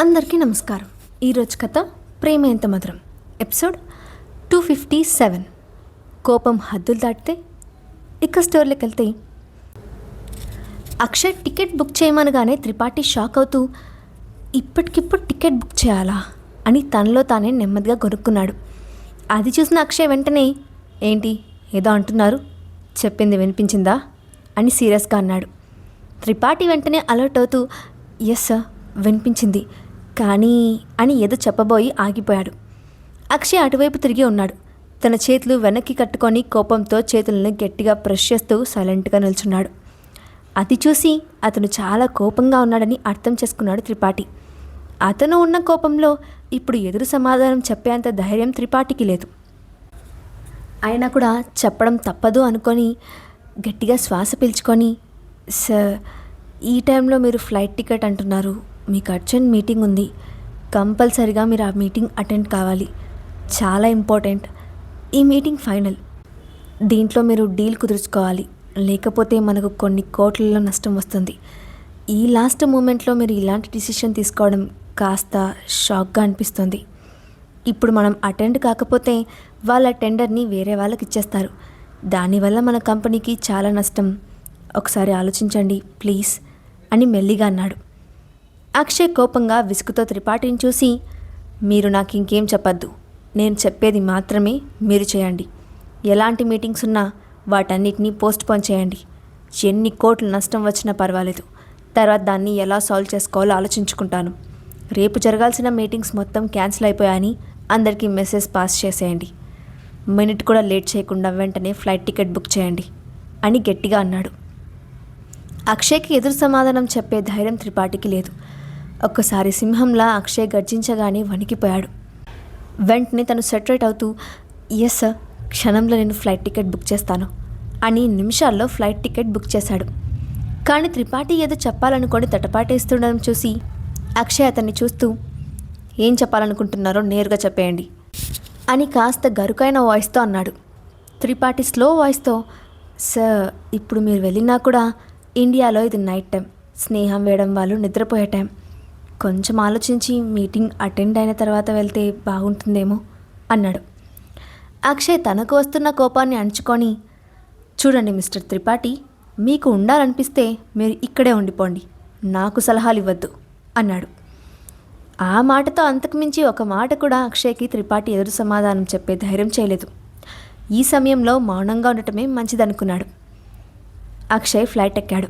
అందరికీ నమస్కారం. ఈరోజు కథ ప్రేమ ఎంత మధురం, ఎపిసోడ్ 257. కోపం హద్దులు దాటితే. ఇక స్టోర్లోకి వెళ్తే అక్షయ్ టికెట్ బుక్ చేయమనగానే త్రిపాఠి షాక్ అవుతూ ఇప్పటికిప్పుడు టికెట్ బుక్ చేయాలా అని తనలో తానే నెమ్మదిగా కొనుక్కున్నాడు. అది చూసిన అక్షయ్ వెంటనే ఏంటి ఏదో అంటున్నారు, చెప్పింది వినిపించిందా అని సీరియస్గా అన్నాడు. త్రిపాఠి వెంటనే అలర్ట్ అవుతూ ఎస్ సార్ వినిపించింది కానీ అని ఏదో చెప్పబోయి ఆగిపోయాడు. అక్షయ్ అటువైపు తిరిగి ఉన్నాడు. తన చేతులు వెనక్కి కట్టుకొని కోపంతో చేతులను గట్టిగా ప్రెస్ చేస్తూ సైలెంట్గా నిల్చున్నాడు. అది చూసి అతను చాలా కోపంగా ఉన్నాడని అర్థం చేసుకున్నాడు త్రిపాఠి. అతను ఉన్న కోపంలో ఇప్పుడు ఎదురు సమాధానం చెప్పేంత ధైర్యం త్రిపాఠికి లేదు. అయినా కూడా చెప్పడం తప్పదు అనుకొని గట్టిగా శ్వాస పీల్చుకొని సార్ ఈ టైంలో మీరు ఫ్లైట్ టికెట్ అంటున్నారు, మీకు అర్జెంట్ మీటింగ్ ఉంది, కంపల్సరిగా మీరు ఆ మీటింగ్ అటెండ్ కావాలి, చాలా ఇంపార్టెంట్, ఈ మీటింగ్ ఫైనల్, దీంట్లో మీరు డీల్ కుదుర్చుకోవాలి, లేకపోతే మనకు కొన్ని కోట్లలో నష్టం వస్తుంది. ఈ లాస్ట్ మూమెంట్లో మీరు ఇలాంటి డిసిషన్ తీసుకోవడం కాస్త షాక్గా అనిపిస్తుంది. ఇప్పుడు మనం అటెండ్ కాకపోతే వాళ్ళ టెండర్ని వేరే వాళ్ళకి ఇచ్చేస్తారు, దానివల్ల మన కంపెనీకి చాలా నష్టం, ఒకసారి ఆలోచించండి ప్లీజ్ అని మెల్లిగా అన్నాడు. అక్షయ్ కోపంగా విసుగుతో త్రిపాఠిని చూసి మీరు నాకు ఇంకేం చెప్పద్దు, నేను చెప్పేది మాత్రమే మీరు చేయండి, ఎలాంటి మీటింగ్స్ ఉన్నా వాటన్నిటినీ పోస్ట్పోన్ చేయండి, ఎన్ని కోట్లు నష్టం వచ్చినా పర్వాలేదు, తర్వాత దాన్ని ఎలా సాల్వ్ చేసుకోవాలో ఆలోచించుకుంటాను, రేపు జరగాల్సిన మీటింగ్స్ మొత్తం క్యాన్సిల్ అయిపోయాయని అందరికీ మెసేజ్ పాస్ చేసేయండి, మినిట్ కూడా లేట్ చేయకుండా వెంటనే ఫ్లైట్ టికెట్ బుక్ చేయండి అని గట్టిగా అన్నాడు. అక్షయ్కి ఎదురు సమాధానం చెప్పే ధైర్యం త్రిపాఠికి లేదు. ఒక్కసారి సింహంలా అక్షయ్ గర్జించగానే వణికిపోయాడు. వెంటనే తను సెటరేట్ అవుతూ ఎస్ సార్ క్షణంలో నేను ఫ్లైట్ టికెట్ బుక్ చేస్తాను అని నిమిషాల్లో ఫ్లైట్ టికెట్ బుక్ చేశాడు. కానీ త్రిపాఠి ఏదో చెప్పాలనుకొని తటపాటేస్తుండడం చూసి అక్షయ్ అతన్ని చూస్తూ ఏం చెప్పాలనుకుంటున్నారో నేరుగా చెప్పేయండి అని కాస్త గరుకైన వాయిస్తో అన్నాడు. త్రిపాఠి స్లో వాయిస్తో సార్ ఇప్పుడు మీరు వెళ్ళినా కూడా ఇండియాలో ఇది నైట్ టైం, స్నేహం వేయడం వాళ్ళు నిద్రపోయే టైం, కొంచెం ఆలోచించి మీటింగ్ అటెండ్ అయిన తర్వాత వెళ్తే బాగుంటుందేమో అన్నాడు. అక్షయ్ తనకు వస్తున్న కోపాన్ని అణుచుకొని చూడండి మిస్టర్ త్రిపాఠి, మీకు ఉండాలనిపిస్తే మీరు ఇక్కడే ఉండిపోండి, నాకు సలహాలు ఇవ్వద్దు అన్నాడు. ఆ మాటతో అంతకుమించి ఒక మాట కూడా అక్షయ్కి త్రిపాఠి ఎదురు సమాధానం చెప్పే ధైర్యం చేయలేదు. ఈ సమయంలో మౌనంగా ఉండటమే మంచిదనుకున్నాడు. అక్షయ్ ఫ్లైట్ ఎక్కాడు.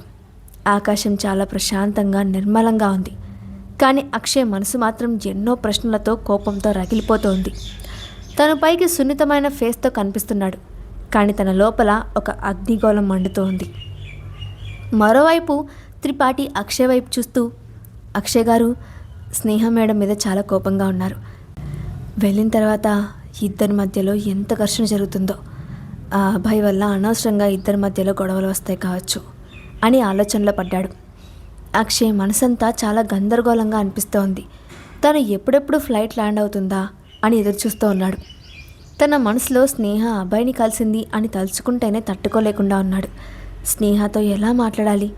ఆకాశం చాలా ప్రశాంతంగా నిర్మలంగా ఉంది. కానీ అక్షయ్ మనసు మాత్రం ఎన్నో ప్రశ్నలతో కోపంతో రగిలిపోతోంది. తన పైకి సున్నితమైన ఫేస్తో కనిపిస్తున్నాడు, కానీ తన లోపల ఒక అగ్నిగోళం మండుతోంది. మరోవైపు త్రిపాఠి అక్షయ్ వైపు చూస్తూ అక్షయ్ గారు స్నేహం మేడం మీద చాలా కోపంగా ఉన్నారు, వెళ్ళిన తర్వాత ఇద్దరి మధ్యలో ఎంత ఘర్షణ జరుగుతుందో, ఆ అబ్బాయి వల్ల అనవసరంగా ఇద్దరి మధ్యలో గొడవలు వస్తాయి కావచ్చు అని ఆలోచనలో పడ్డాడు. అక్షయ్ మనసంతా చాలా గందరగోళంగా అనిపిస్తోంది. తను ఎప్పుడెప్పుడు ఫ్లైట్ ల్యాండ్ అవుతుందా అని ఎదురుచూస్తూ ఉన్నాడు. తన మనసులో స్నేహ అబ్బాయిని కలిసింది అని తలుచుకుంటేనే తట్టుకోలేకుండా ఉన్నాడు. స్నేహతో ఎలా మాట్లాడాలి,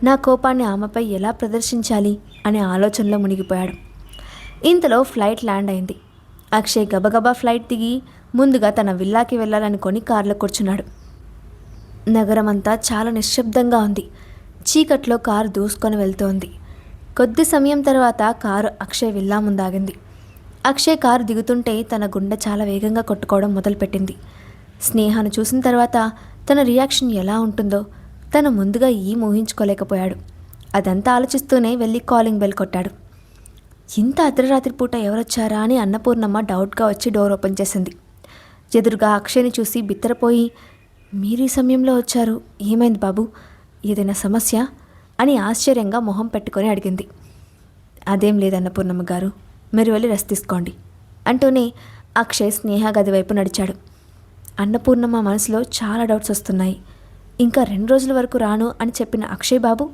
నా కోపాన్ని ఆమెపై ఎలా ప్రదర్శించాలి అనే ఆలోచనలో మునిగిపోయాడు. ఇంతలో ఫ్లైట్ ల్యాండ్ అయింది. అక్షయ్ గబగబా ఫ్లైట్ దిగి ముందుగా తన విల్లాకి వెళ్ళాలనుకొని కారులో కూర్చున్నాడు. నగరం అంతా చాలా నిశ్శబ్దంగా ఉంది. చీకట్లో కారు దూసుకొని వెళ్తోంది. కొద్ది సమయం తర్వాత కారు అక్షయ్ విల్లా ముందాగింది. అక్షయ్ కారు దిగుతుంటే తన గుండె చాలా వేగంగా కొట్టుకోవడం మొదలుపెట్టింది. స్నేహను చూసిన తర్వాత తన రియాక్షన్ ఎలా ఉంటుందో తను ముందుగా ఊహించుకోలేకపోయాడు. అదంతా ఆలోచిస్తూనే వెళ్ళి కాలింగ్ బెల్ కొట్టాడు. ఇంత అర్ధరాత్రి పూట ఎవరొచ్చారా అని అన్నపూర్ణమ్మ డౌట్గా వచ్చి డోర్ ఓపెన్ చేసింది. ఎదురుగా అక్షయ్ని చూసి బిత్తరపోయి మీరు ఈ సమయంలో వచ్చారు, ఏమైంది బాబు, ఏదైనా సమస్య అని ఆశ్చర్యంగా మొహం పెట్టుకొని అడిగింది. అదేం లేదు అన్నపూర్ణమ్మ గారు, మీరు వెళ్ళి రెస్ట్ తీసుకోండి అంటూనే అక్షయ్ స్నేహ గది వైపు నడిచాడు. అన్నపూర్ణమ్మ మనసులో చాలా డౌట్స్ వస్తున్నాయి. ఇంకా 2 రోజుల వరకు రాను అని చెప్పిన అక్షయ్ బాబు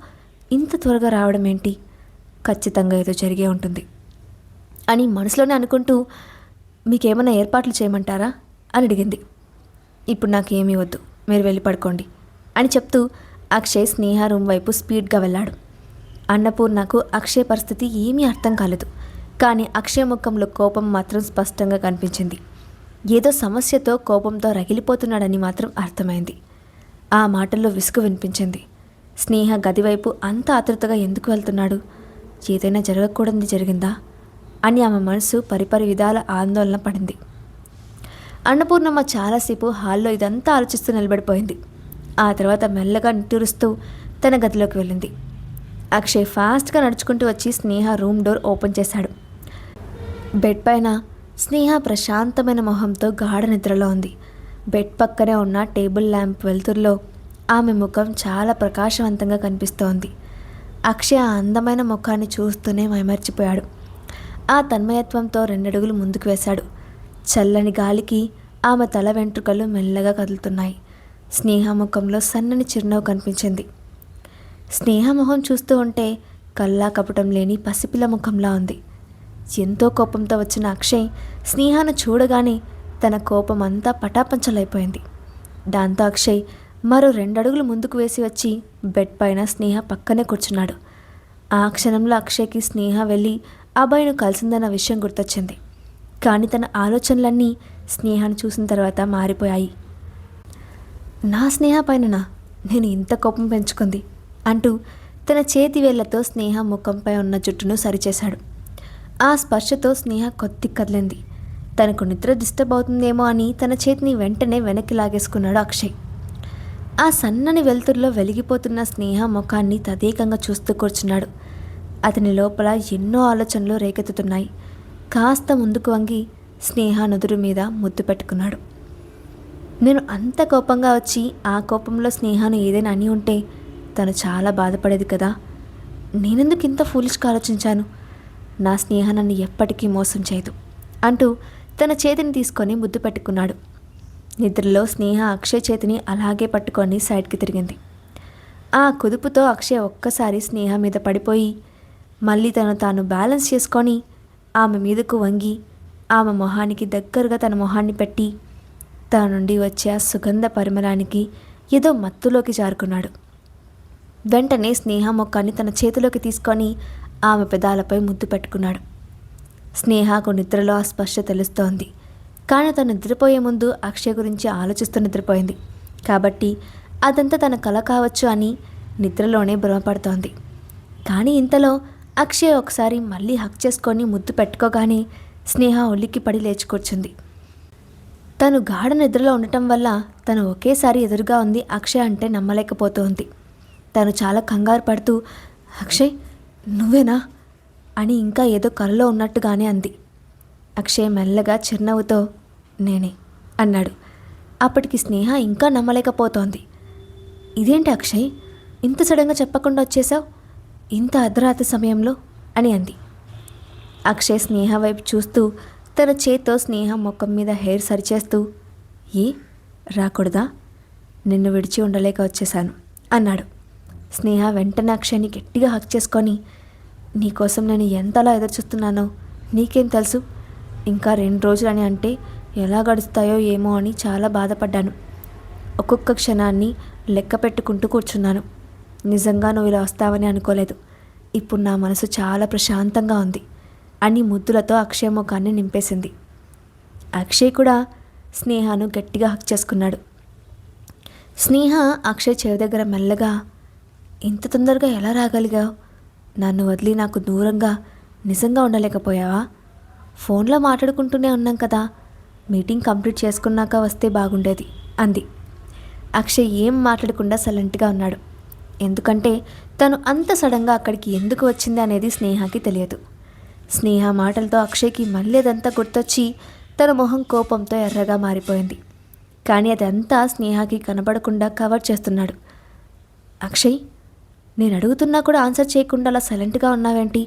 ఇంత త్వరగా రావడం ఏంటి, ఖచ్చితంగా ఏదో జరిగే ఉంటుంది అని మనసులోనే అనుకుంటూ మీకేమైనా ఏర్పాట్లు చేయమంటారా అని అడిగింది. ఇప్పుడు నాకు ఏమీ వద్దు, మీరు వెళ్ళి పడుకోండి అని చెప్తూ అక్షయ్ స్నేహ రూమ్ వైపు స్పీడ్గా వెళ్ళాడు. అన్నపూర్ణకు అక్షయ్ పరిస్థితి ఏమీ అర్థం కాలేదు. కానీ అక్షయ్ ముఖంలో కోపం మాత్రం స్పష్టంగా కనిపించింది. ఏదో సమస్యతో కోపంతో రగిలిపోతున్నాడని మాత్రం అర్థమైంది. ఆ మాటల్లో విసుగు వినిపించింది. స్నేహ గదివైపు అంత ఆతృతగా ఎందుకు వెళ్తున్నాడు? ఏదైనా జరగకూడనిది జరిగిందా అని ఆమె మనసు పరిపరి విధాల ఆందోళన పడింది. అన్నపూర్ణమ్మ చాలాసేపు హాల్లో ఇదంతా ఆలోచిస్తూ నిలబడిపోయింది. ఆ తర్వాత మెల్లగా నిట్టూరుస్తూ తన గదిలోకి వెళ్ళింది. అక్షయ్ ఫాస్ట్గా నడుచుకుంటూ వచ్చి స్నేహ రూమ్ డోర్ ఓపెన్ చేశాడు. బెడ్ పైన స్నేహ ప్రశాంతమైన మొహంతో గాఢ నిద్రలో ఉంది. బెడ్ పక్కనే ఉన్న టేబుల్ ల్యాంప్ వెలుతురులో ఆమె ముఖం చాలా ప్రకాశవంతంగా కనిపిస్తోంది. అక్షయ్ ఆ అందమైన ముఖాన్ని చూస్తూనే మైమర్చిపోయాడు. ఆ తన్మయత్వంతో 2 అడుగులు ముందుకు వేశాడు. చల్లని గాలికి ఆమె తల వెంట్రుకలు మెల్లగా కదులుతున్నాయి. స్నేహ ముఖంలో సన్నని చిరునవ్వు కనిపించింది. స్నేహ మొహం చూస్తూ ఉంటే కల్లా కపటం లేని పసిపిల్ల ముఖంలా ఉంది. ఎంతో కోపంతో వచ్చిన అక్షయ్ స్నేహను చూడగానే తన కోపం అంతా పటాపంచలైపోయింది. దాంతో అక్షయ్ మరో 2 అడుగులు ముందుకు వేసి వచ్చి బెడ్ పైన స్నేహ పక్కనే కూర్చున్నాడు. ఆ క్షణంలో అక్షయ్కి స్నేహ వెళ్ళి అబ్బాయిను కలిసిందన్న విషయం గుర్తొచ్చింది. కానీ తన ఆలోచనలన్నీ స్నేహను చూసిన తర్వాత మారిపోయాయి. నా స్నేహ పైననా నేను ఇంత కోపం పెంచుకుంది అంటూ తన చేతి వేళ్లతో స్నేహ ముఖంపై ఉన్న జుట్టును సరిచేశాడు. ఆ స్పర్శతో స్నేహ కొద్ది కదిలింది. తనకు నిద్ర డిస్టర్బ్ అవుతుందేమో అని తన చేతిని వెంటనే వెనక్కి లాగేసుకున్నాడు అక్షయ్. ఆ సన్నని వెలుతురులో వెలిగిపోతున్న స్నేహ ముఖాన్ని తదేకంగా చూస్తూ కూర్చున్నాడు. అతని లోపల ఎన్నో ఆలోచనలు రేకెత్తుతున్నాయి. కాస్త ముందుకు వంగి స్నేహ నుదురు మీద ముద్దు పెట్టుకున్నాడు. నేను అంత కోపంగా వచ్చి ఆ కోపంలో స్నేహను ఏదైనా అని ఉంటే తను చాలా బాధపడేది కదా. నేనెందుకు ఇంత ఫూలిష్గా ఆలోచించాను? నా స్నేహ నన్ను ఎప్పటికీ మోసం చేయదు అంటూ తన చేతిని తీసుకొని ముద్దు పెట్టుకున్నాడు. నిద్రలో స్నేహ అక్షయ్ చేతిని అలాగే పట్టుకొని సైడ్కి తిరిగింది. ఆ కుదుపుతో అక్షయ్ ఒక్కసారి స్నేహ మీద పడిపోయి మళ్ళీ తాను బ్యాలెన్స్ చేసుకొని ఆమె మీదకు వంగి ఆమె మొహానికి దగ్గరగా తన మొహాన్ని పెట్టి తన నుండి వచ్చే ఆ సుగంధ పరిమళానికి ఏదో మత్తులోకి జారుకున్నాడు. వెంటనే స్నేహ మొక్కాన్ని తన చేతిలోకి తీసుకొని ఆమె పెదాలపై ముద్దు పెట్టుకున్నాడు. స్నేహకు నిద్రలో ఆ స్పర్శ తెలుస్తోంది. కానీ తను నిద్రపోయే ముందు అక్షయ్ గురించి ఆలోచిస్తూ నిద్రపోయింది కాబట్టి అదంతా తన కల కావచ్చు అని నిద్రలోనే భ్రమపడుతోంది. కానీ ఇంతలో అక్షయ్ ఒకసారి మళ్ళీ హక్ చేసుకొని ముద్దు పెట్టుకోగానే స్నేహ ఉలిక్కి పడి లేచి కూర్చుంది. తను గాఢ నిద్రలో ఉండటం వల్ల తను ఒకేసారి ఎదురుగా ఉంది అక్షయ్ అంటే నమ్మలేకపోతోంది. తను చాలా కంగారు పడుతూ, అక్షయ్ నువ్వేనా అని ఇంకా ఏదో కలలో ఉన్నట్టుగానే అంది. అక్షయ్ మెల్లగా చిరునవ్వుతో నేనే అన్నాడు. అప్పటికి స్నేహ ఇంకా నమ్మలేకపోతోంది. ఇదేంటి అక్షయ్ ఇంత సడన్గా చెప్పకుండా వచ్చేసావు ఇంత అర్ధరాత్రి సమయంలో అని అంది. అక్షయ్ స్నేహ వైపు చూస్తూ తన చేత్తో స్నేహ ముఖం మీద హెయిర్ సరిచేస్తూ ఏ రాకూడదా? నిన్ను విడిచి ఉండలేక వచ్చేశాను అన్నాడు. స్నేహ వెంటనే అక్షయ్ని గట్టిగా హక్ చేసుకొని నీకోసం నేను ఎంతలా ఎదురుచూస్తున్నానో నీకేం తెలుసు? ఇంకా 2 రోజులని అంటే ఎలా గడుస్తాయో ఏమో అని చాలా బాధపడ్డాను. ఒక్కొక్క క్షణాన్ని లెక్క పెట్టుకుంటూ కూర్చున్నాను. నిజంగా నువ్వు ఇలా వస్తావని అనుకోలేదు. ఇప్పుడు నా మనసు చాలా ప్రశాంతంగా ఉంది అని ముద్దులతో అక్షయ్ ముఖాన్ని నింపేసింది. అక్షయ్ కూడా స్నేహను గట్టిగా హక్ చేసుకున్నాడు. స్నేహ అక్షయ్ చెవి దగ్గర మెల్లగా ఇంత తొందరగా ఎలా రాగలిగావు? నన్ను వదిలి నాకు దూరంగా నిజంగా ఉండలేకపోయావా? ఫోన్లో మాట్లాడుకుంటూనే ఉన్నాం కదా, మీటింగ్ కంప్లీట్ చేసుకున్నాక వస్తే బాగుండేది అంది. అక్షయ్ ఏం మాట్లాడకుండా సైలెంట్గా ఉన్నాడు. ఎందుకంటే తను అంత సడన్గా అక్కడికి ఎందుకు వచ్చింది అనేది స్నేహకి తెలియదు. స్నేహ మాటలతో అక్షయ్కి మళ్ళీ అదంతా గుర్తొచ్చి తన మొహం కోపంతో ఎర్రగా మారిపోయింది. కానీ అదంతా స్నేహకి కనబడకుండా కవర్ చేస్తున్నాడు. అక్షయ్ నేను అడుగుతున్నా కూడా ఆన్సర్ చేయకుండా అలా సైలెంట్గా ఉన్నావేంటి?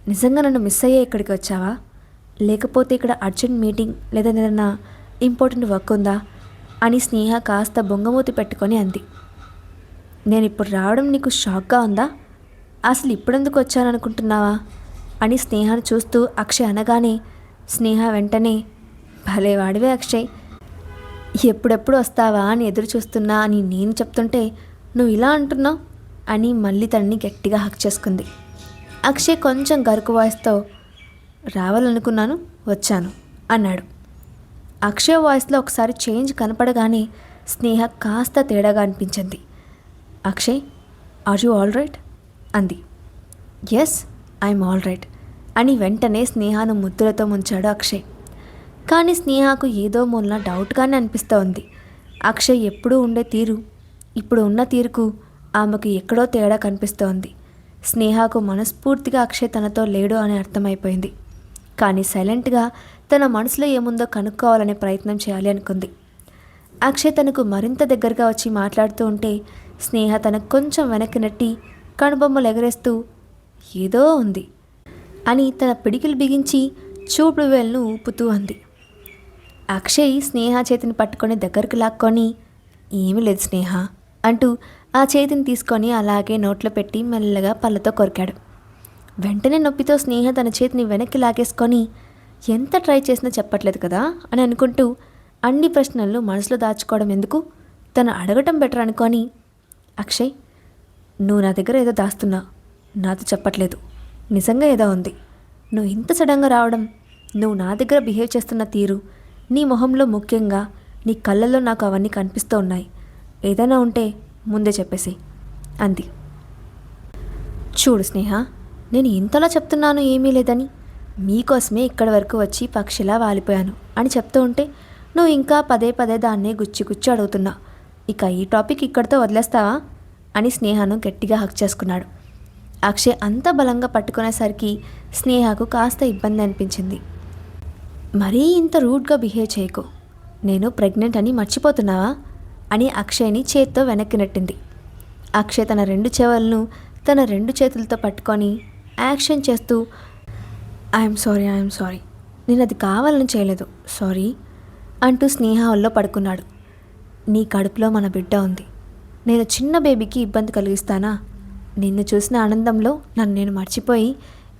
నిజంగా నన్ను మిస్ అయ్యే ఇక్కడికి వచ్చావా? లేకపోతే ఇక్కడ అర్జెంట్ మీటింగ్ లేదా ఏదైనా ఇంపార్టెంట్ వర్క్ ఉందా అని స్నేహ కాస్త బొంగమూతి పెట్టుకొని అంది. నేను ఇప్పుడు రావడం నీకు షాక్గా ఉందా? అసలు ఇప్పుడెందుకు వచ్చాననుకుంటున్నావా అని స్నేహను చూస్తూ అక్షయ్ అనగానే స్నేహ వెంటనే భలే వాడివే అక్షయ్, ఎప్పుడెప్పుడు వస్తావా అని ఎదురు చూస్తున్నా అని నేను చెప్తుంటే నువ్వు ఇలా అంటున్నావు అని మళ్ళీ తనని గట్టిగా హక్ చేసుకుంది. అక్షయ్ కొంచెం గరుకు వాయిస్తో రావాలనుకున్నాను, వచ్చాను అన్నాడు. అక్షయ్ వాయిస్లో ఒకసారి చేంజ్ కనపడగానే స్నేహ కాస్త తేడాగా అనిపించింది. Akshay, are you all right అంది. ఎస్, ఐఎమ్ ఆల్ రైట్ అని వెంటనే స్నేహను ముద్దులతో ముంచాడు అక్షయ్. కానీ స్నేహకు ఏదో మూలన డౌట్గానే అనిపిస్తోంది. అక్షయ్ ఎప్పుడూ ఉండే తీరు ఇప్పుడు ఉన్న తీరుకు ఆమెకు ఎక్కడో తేడా కనిపిస్తోంది. స్నేహకు మనస్ఫూర్తిగా అక్షయ్ తనతో లేడు అని అర్థమైపోయింది. కానీ సైలెంట్గా తన మనసులో ఏముందో కనుక్కోవాలనే ప్రయత్నం చేయాలి అనుకుంది. అక్షయ్ తనకు మరింత దగ్గరగా వచ్చి మాట్లాడుతూ ఉంటే స్నేహ తనకు కొంచెం వెనక్కి నెట్టి కనుబొమ్మలు ఎగరేస్తూ ఏదో ఉంది అని తన పిడికిలు బిగించి చూపుడు వేలును ఊపుతూ అంది. అక్షయ్ స్నేహ చేతిని పట్టుకొని దగ్గరకు లాక్కొని ఏమీ లేదు స్నేహ అంటూ ఆ చేతిని తీసుకొని అలాగే నోట్లో పెట్టి మెల్లగా పళ్ళతో కొరికాడు. వెంటనే నొప్పితో స్నేహ తన చేతిని వెనక్కి లాగేసుకొని ఎంత ట్రై చేసినా చెప్పట్లేదు కదా అని అనుకుంటూ అన్ని ప్రశ్నలు మనసులో దాచుకోవడం ఎందుకు, తను అడగటం బెటర్ అనుకొని, అక్షయ్, నువ్వు నా దగ్గర ఏదో దాస్తున్నా, నాతో చెప్పట్లేదు, నిజంగా ఏదో ఉంది. నువ్వు ఇంత సడన్గా రావడం, నువ్వు నా దగ్గర బిహేవ్ చేస్తున్న తీరు, నీ మొహంలో ముఖ్యంగా నీ కళ్ళల్లో నాకు అవన్నీ కనిపిస్తూ ఉన్నాయి. ఏదైనా ఉంటే ముందే చెప్పేసి అంది. చూడు స్నేహ, నేను ఇంతలా చెప్తున్నాను ఏమీ లేదని, మీకోసమే ఇక్కడి వరకు వచ్చి పక్షిలా వాలిపోయాను అని చెప్తూ ఉంటే నువ్వు ఇంకా పదే పదే దాన్నే గుచ్చి అడుగుతున్నా. ఇక ఈ టాపిక్ ఇక్కడితో వదిలేస్తావా అని స్నేహను గట్టిగా హక్ చేసుకున్నాడు. అక్షయ్ అంత బలంగా పట్టుకునేసరికి స్నేహకు కాస్త ఇబ్బంది అనిపించింది. మరీ ఇంత రూడ్గా బిహేవ్ చేయకు, నేను ప్రెగ్నెంట్ అని మర్చిపోతున్నావా అని అక్షయ్ని చేత్తో వెనక్కి నెట్టింది. అక్షయ్ తన రెండు చెవులను తన రెండు చేతులతో పట్టుకొని యాక్షన్ చేస్తూ ఐఎమ్ సారీ, నేను అది కావాలని చేయలేదు, సారీ అంటూ స్నేహ ఒళ్ళో పడుకున్నాడు. నీ కడుపులో మన బిడ్డ ఉంది, నేను చిన్న బేబీకి ఇబ్బంది కలిగిస్తానా? నిన్ను చూసిన ఆనందంలో నన్ను నేను మర్చిపోయి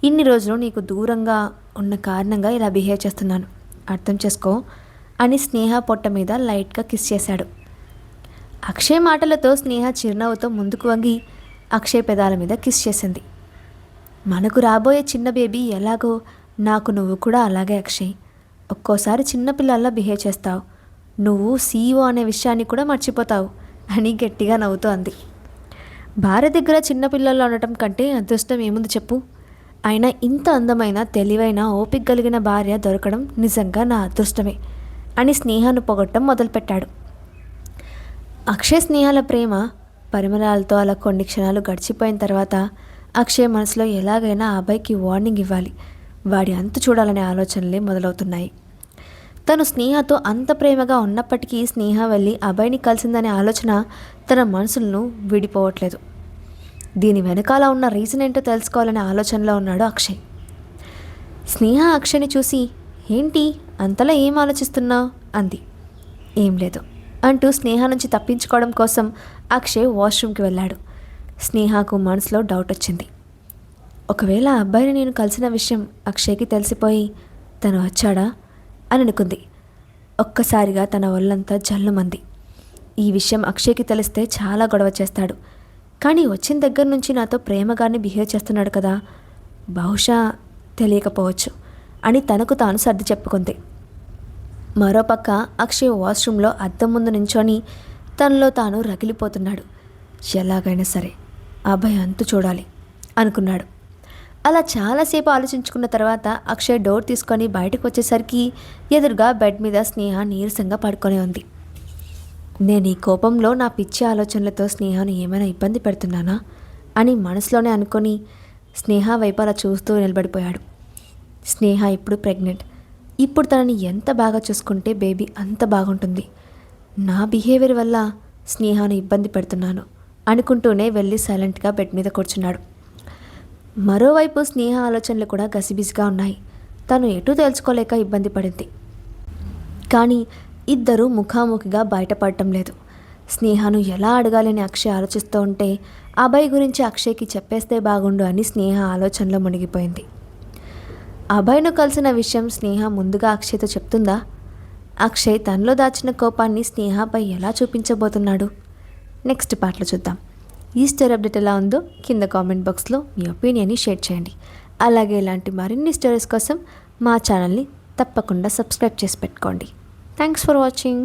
ఇన్ని రోజులు నీకు దూరంగా ఉన్న కారణంగా ఇలా బిహేవ్ చేస్తున్నాను, అర్థం చేసుకో అని స్నేహ పొట్ట మీద లైట్గా కిస్ చేశాడు. అక్షయ్ మాటలతో స్నేహ చిరునవ్వుతో ముందుకు వంగి అక్షయ్ పెదాల మీద కిస్ చేసింది. మనకు రాబోయే చిన్న బేబీ ఎలాగో నాకు నువ్వు కూడా అలాగే అక్షయ్, ఒక్కోసారి చిన్నపిల్లల్లా బిహేవ్ చేస్తావు, నువ్వు CEO అనే విషయాన్ని కూడా మర్చిపోతావు అని గట్టిగా నవ్వుతూ అంది. భార్య దగ్గర చిన్నపిల్లల్లో ఉండటం కంటే అదృష్టం ఏముంది చెప్పు, అయినా ఇంత అందమైన తెలివైన ఓపిక కలిగిన భార్య దొరకడం నిజంగా నా అదృష్టమే అని స్నేహను పొగట్టం మొదలుపెట్టాడు. అక్షయ్ స్నేహాల ప్రేమ పరిమళాలతో అలా కొన్ని క్షణాలు గడిచిపోయిన తర్వాత అక్షయ్ మనసులో ఎలాగైనా ఆ అబ్బాయికి వార్నింగ్ ఇవ్వాలి, వాడి అంతు చూడాలనే ఆలోచనలే మొదలవుతున్నాయి. తను స్నేహతో అంత ప్రేమగా ఉన్నప్పటికీ స్నేహ వెళ్ళి అబ్బాయిని కలిసిందనే ఆలోచన తన మనసులను విడిపోవట్లేదు. దీని వెనకాల ఉన్న రీజన్ ఏంటో తెలుసుకోవాలనే ఆలోచనలో ఉన్నాడు అక్షయ్. స్నేహ అక్షయ్ని చూసి ఏంటి అంతలా ఏం ఆలోచిస్తున్నావు అంది. ఏం లేదు అంటూ స్నేహ నుంచి తప్పించుకోవడం కోసం అక్షయ్ వాష్రూమ్కి వెళ్ళాడు. స్నేహకు మనసులో డౌట్ వచ్చింది. ఒకవేళ ఆ అబ్బాయిని నేను కలిసిన విషయం అక్షయ్కి తెలిసిపోయి తను వచ్చాడా అని అనుకుంది. ఒక్కసారిగా తన ఒళ్ళంతా జల్లుమంది. ఈ విషయం అక్షయ్కి తెలిస్తే చాలా గొడవ చేస్తాడు, కానీ వచ్చిన దగ్గర నుంచి నాతో ప్రేమగానే బిహేవ్ చేస్తున్నాడు కదా, బహుశా తెలియకపోవచ్చు అని తనకు తాను సర్ది చెప్పుకుంది. మరోపక్క అక్షయ్ వాష్రూమ్లో అద్దం ముందు నించొని తనలో తాను రగిలిపోతున్నాడు. ఎలాగైనా సరే ఆ అబ్బాయి అంతు చూడాలి అనుకున్నాడు. అలా చాలాసేపు ఆలోచించుకున్న తర్వాత అక్షయ్ డోర్ తీసుకొని బయటకు వచ్చేసరికి ఎదురుగా బెడ్ మీద స్నేహ నీరసంగా పడుకొని ఉంది. నేను ఈ కోపంలో నా పిచ్చి ఆలోచనలతో స్నేహను ఏమైనా ఇబ్బంది పెడుతున్నానా అని మనసులోనే అనుకొని స్నేహ వైపు అలా చూస్తూ నిలబడిపోయాడు. స్నేహ ఇప్పుడు ప్రెగ్నెంట్, ఇప్పుడు తనని ఎంత బాగా చూసుకుంటే బేబీ అంత బాగుంటుంది. నా బిహేవియర్ వల్ల స్నేహను ఇబ్బంది పెడుతున్నాను అనుకుంటూనే వెళ్ళి సైలెంట్గా బెడ్ మీద కూర్చున్నాడు. మరోవైపు స్నేహ ఆలోచనలు కూడా గసిబిసిగా ఉన్నాయి. తను ఎటూ తెలుసుకోలేక ఇబ్బంది పడింది. కానీ ఇద్దరూ ముఖాముఖిగా బయటపడటం లేదు. స్నేహను ఎలా అడగాలని అక్షయ్ ఆలోచిస్తూ ఉంటే అభయ్ గురించి అక్షయ్కి చెప్పేస్తే బాగుండు అని స్నేహ ఆలోచనలో మునిగిపోయింది. అభయ్ను కలిసిన విషయం స్నేహ ముందుగా అక్షయ్తో చెప్తుందా? అక్షయ్ తనలో దాచిన కోపాన్ని స్నేహపై ఎలా చూపించబోతున్నాడు? నెక్స్ట్ పార్ట్లో చూద్దాం. ఈ స్టోరీ అప్డేట్ ఎలా ఉందో కింద కామెంట్ బాక్స్లో మీ ఒపీనియన్ని షేర్ చేయండి. అలాగే ఇలాంటి మరిన్ని స్టోరీస్ కోసం మా ఛానల్ని తప్పకుండా సబ్స్క్రైబ్ చేసి పెట్టుకోండి. Thanks for watching.